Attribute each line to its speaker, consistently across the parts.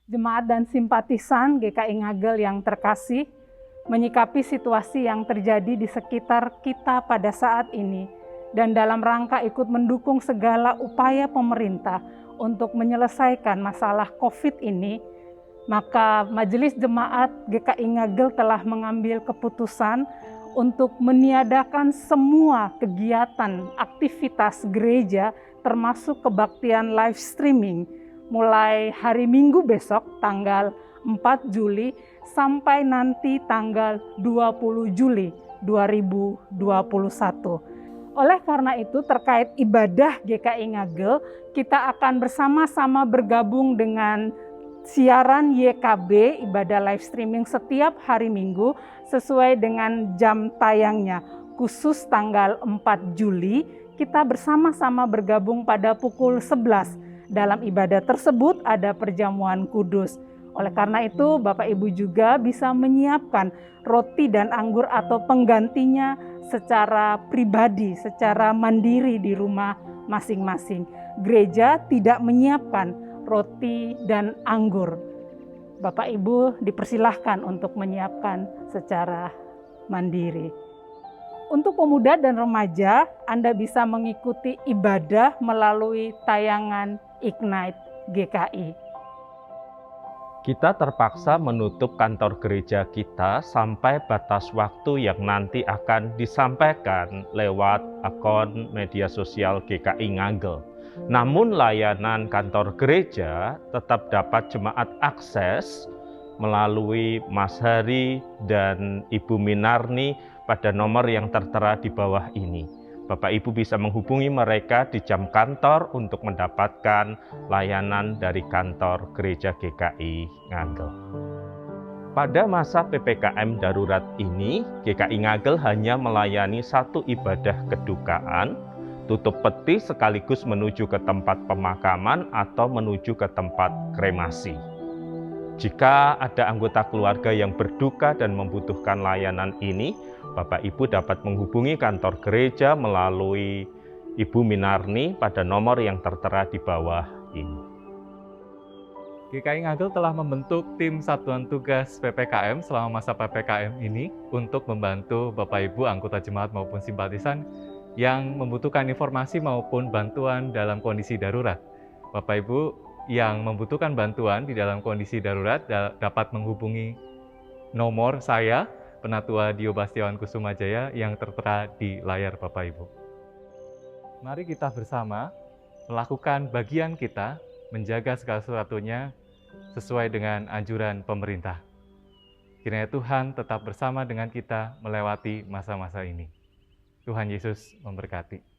Speaker 1: Jemaat dan simpatisan GKI Ngagel yang terkasih, menyikapi situasi yang terjadi di sekitar kita pada saat ini, dan dalam rangka ikut mendukung segala upaya pemerintah untuk menyelesaikan masalah COVID ini, maka Majelis Jemaat GKI Ngagel telah mengambil keputusan untuk meniadakan semua kegiatan aktivitas gereja termasuk kebaktian live streaming mulai hari Minggu besok tanggal 4 Juli sampai nanti tanggal 20 Juli 2021. Oleh karena itu terkait ibadah GKI Ngagel, kita akan bersama-sama bergabung dengan siaran YKB, ibadah live streaming setiap hari Minggu sesuai dengan jam tayangnya. Khusus tanggal 4 Juli, kita bersama-sama bergabung pada pukul 11. Dalam ibadah tersebut ada perjamuan kudus. Oleh karena itu, Bapak Ibu juga bisa menyiapkan roti dan anggur atau penggantinya secara pribadi, secara mandiri di rumah masing-masing. Gereja tidak menyiapkan roti dan anggur. Bapak Ibu dipersilahkan untuk menyiapkan secara mandiri. Untuk pemuda dan remaja, Anda bisa mengikuti ibadah melalui tayangan Ignite GKI.
Speaker 2: Kita terpaksa menutup kantor gereja kita sampai batas waktu yang nanti akan disampaikan lewat akun media sosial GKI Ngagel. Namun layanan kantor gereja tetap dapat jemaat akses melalui Mas Hari dan Ibu Minarni pada nomor yang tertera di bawah ini. Bapak Ibu bisa menghubungi mereka di jam kantor untuk mendapatkan layanan dari kantor gereja GKI Ngagel. Pada masa PPKM darurat ini, GKI Ngagel hanya melayani satu ibadah kedukaan, tutup peti sekaligus menuju ke tempat pemakaman atau menuju ke tempat kremasi. Jika ada anggota keluarga yang berduka dan membutuhkan layanan ini, Bapak Ibu dapat menghubungi kantor gereja melalui Ibu Minarni pada nomor yang tertera di bawah ini.
Speaker 3: GKI Ngagel telah membentuk tim satuan tugas PPKM selama masa PPKM ini untuk membantu Bapak Ibu anggota jemaat maupun simpatisan yang membutuhkan informasi maupun bantuan dalam kondisi darurat. Bapak Ibu yang membutuhkan bantuan di dalam kondisi darurat dapat menghubungi nomor saya, Penatua Dio Bastiawan Kusumajaya yang tertera di layar Bapak Ibu. Mari kita bersama melakukan bagian kita menjaga segala sesuatunya sesuai dengan anjuran pemerintah. Kiranya Tuhan tetap bersama dengan kita melewati masa-masa ini. Tuhan Yesus memberkati.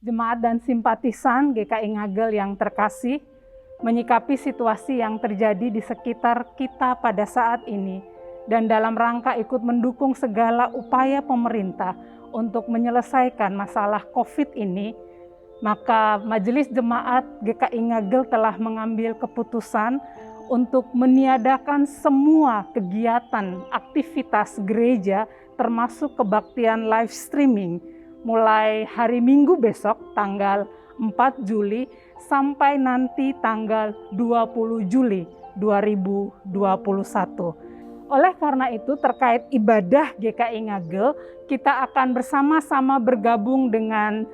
Speaker 1: Jemaat dan simpatisan GKI Ngagel yang terkasih, menyikapi situasi yang terjadi di sekitar kita pada saat ini, dan dalam rangka ikut mendukung segala upaya pemerintah untuk menyelesaikan masalah COVID ini, maka Majelis Jemaat GKI Ngagel telah mengambil keputusan untuk meniadakan semua kegiatan aktivitas gereja termasuk kebaktian live streaming mulai hari Minggu besok tanggal 4 Juli sampai nanti tanggal 20 Juli 2021. Oleh karena itu terkait ibadah GKI Ngagel, kita akan bersama-sama bergabung dengan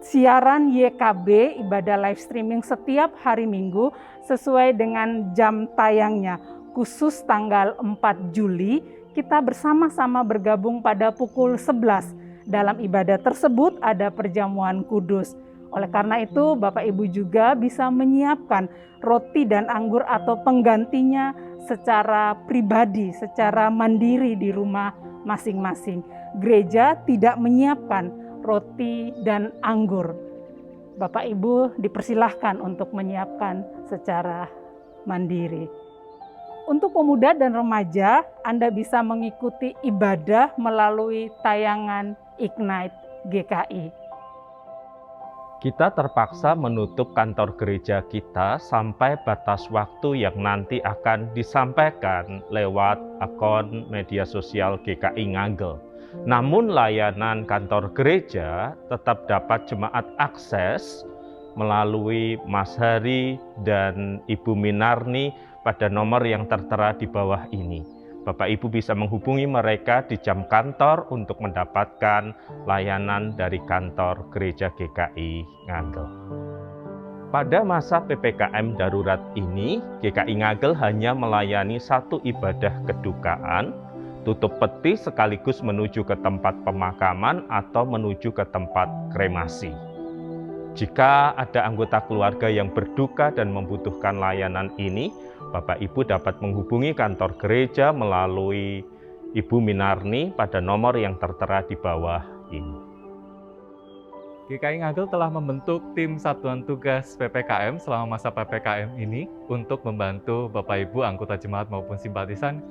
Speaker 1: siaran YKB, ibadah live streaming setiap hari Minggu sesuai dengan jam tayangnya. Khusus tanggal 4 Juli, kita bersama-sama bergabung pada pukul 11. Dalam ibadah tersebut ada perjamuan kudus. Oleh karena itu, Bapak Ibu juga bisa menyiapkan roti dan anggur atau penggantinya secara pribadi, secara mandiri di rumah masing-masing. Gereja tidak menyiapkan roti dan anggur. Bapak Ibu dipersilahkan untuk menyiapkan secara mandiri. Untuk pemuda dan remaja, Anda bisa mengikuti ibadah melalui tayangan Ignite GKI.
Speaker 2: Kita terpaksa menutup kantor gereja kita sampai batas waktu yang nanti akan disampaikan lewat akun media sosial GKI Ngagel. Namun layanan kantor gereja tetap dapat jemaat akses melalui Mas Hari dan Ibu Minarni pada nomor yang tertera di bawah ini. Bapak Ibu bisa menghubungi mereka di jam kantor untuk mendapatkan layanan dari kantor gereja GKI Ngagel. Pada masa PPKM darurat ini, GKI Ngagel hanya melayani satu ibadah kedukaan, tutup peti sekaligus menuju ke tempat pemakaman atau menuju ke tempat kremasi. Jika ada anggota keluarga yang berduka dan membutuhkan layanan ini, Bapak Ibu dapat menghubungi kantor gereja melalui Ibu Minarni pada nomor yang tertera di bawah ini.
Speaker 3: GKI Ngagel telah membentuk tim satuan tugas PPKM selama masa PPKM ini untuk membantu Bapak Ibu anggota jemaat maupun simpatisan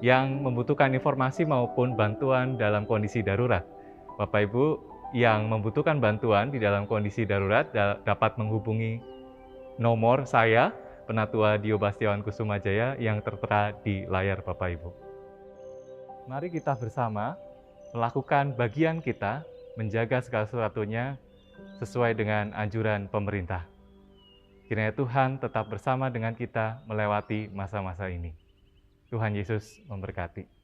Speaker 3: yang membutuhkan informasi maupun bantuan dalam kondisi darurat. Bapak Ibu yang membutuhkan bantuan di dalam kondisi darurat dapat menghubungi nomor saya, Penatua Dio Bastiawan Kusumajaya yang tertera di layar Bapak Ibu. Mari kita bersama melakukan bagian kita menjaga segala sesuatunya sesuai dengan anjuran pemerintah. Kiranya Tuhan tetap bersama dengan kita melewati masa-masa ini. Tuhan Yesus memberkati.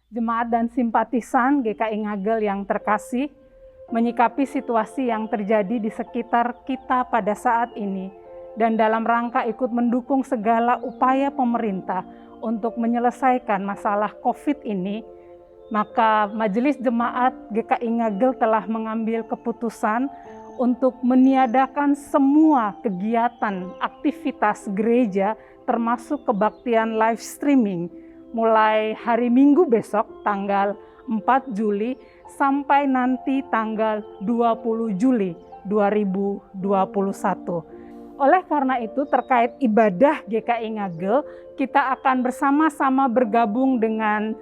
Speaker 1: Jemaat dan simpatisan GKI Ngagel yang terkasih, menyikapi situasi yang terjadi di sekitar kita pada saat ini, dan dalam rangka ikut mendukung segala upaya pemerintah untuk menyelesaikan masalah COVID ini, maka Majelis Jemaat GKI Ngagel telah mengambil keputusan untuk meniadakan semua kegiatan aktivitas gereja termasuk kebaktian live streaming mulai hari Minggu besok tanggal 4 Juli sampai nanti tanggal 20 Juli 2021. Oleh karena itu terkait ibadah GKI Ngagel, kita akan bersama-sama bergabung dengan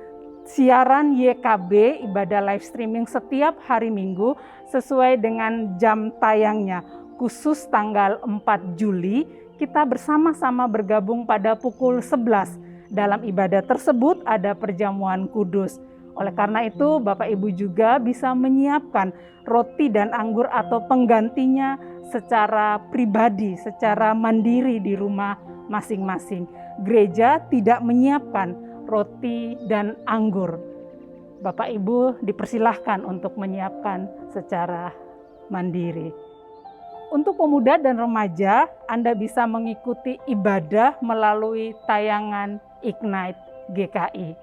Speaker 1: siaran YKB, ibadah live streaming setiap hari Minggu sesuai dengan jam tayangnya. Khusus tanggal 4 Juli, kita bersama-sama bergabung pada pukul 11. Dalam ibadah tersebut ada perjamuan kudus. Oleh karena itu, Bapak Ibu juga bisa menyiapkan roti dan anggur atau penggantinya secara pribadi, secara mandiri di rumah masing-masing. Gereja tidak menyiapkan roti dan anggur. Bapak Ibu dipersilahkan untuk menyiapkan secara mandiri. Untuk pemuda dan remaja, Anda bisa mengikuti ibadah melalui tayangan Ignite GKI.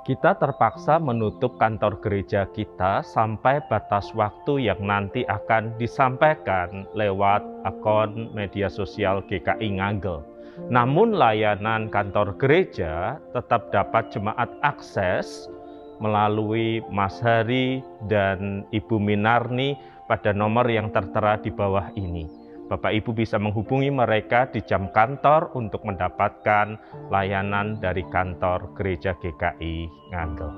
Speaker 2: Kita terpaksa menutup kantor gereja kita sampai batas waktu yang nanti akan disampaikan lewat akun media sosial GKI Ngagel. Namun layanan kantor gereja tetap dapat jemaat akses melalui Mas Hari dan Ibu Minarni pada nomor yang tertera di bawah ini. Bapak Ibu bisa menghubungi mereka di jam kantor untuk mendapatkan layanan dari kantor gereja GKI Ngagel.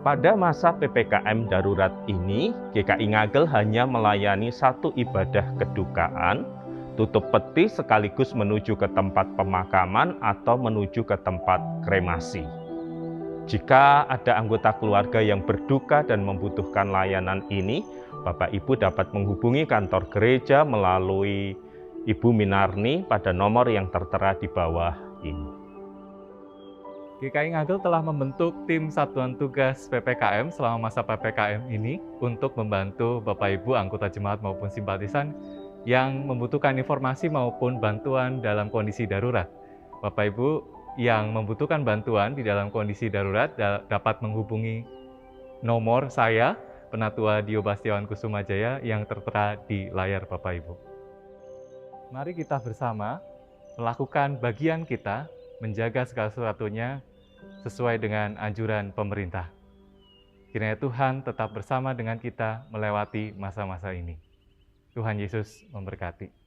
Speaker 2: Pada masa PPKM darurat ini, GKI Ngagel hanya melayani satu ibadah kedukaan, tutup peti sekaligus menuju ke tempat pemakaman atau menuju ke tempat kremasi. Jika ada anggota keluarga yang berduka dan membutuhkan layanan ini, Bapak Ibu dapat menghubungi kantor gereja melalui Ibu Minarni pada nomor yang tertera di bawah ini.
Speaker 3: GKI Ngagel telah membentuk tim Satuan Tugas PPKM selama masa PPKM ini untuk membantu Bapak Ibu anggota jemaat maupun simpatisan yang membutuhkan informasi maupun bantuan dalam kondisi darurat. Bapak Ibu yang membutuhkan bantuan di dalam kondisi darurat dapat menghubungi nomor saya, Penatua Dio Bastiawan Kusumajaya yang tertera di layar Bapak Ibu. Mari kita bersama melakukan bagian kita menjaga segala sesuatunya sesuai dengan anjuran pemerintah. Kiranya Tuhan tetap bersama dengan kita melewati masa-masa ini. Tuhan Yesus memberkati.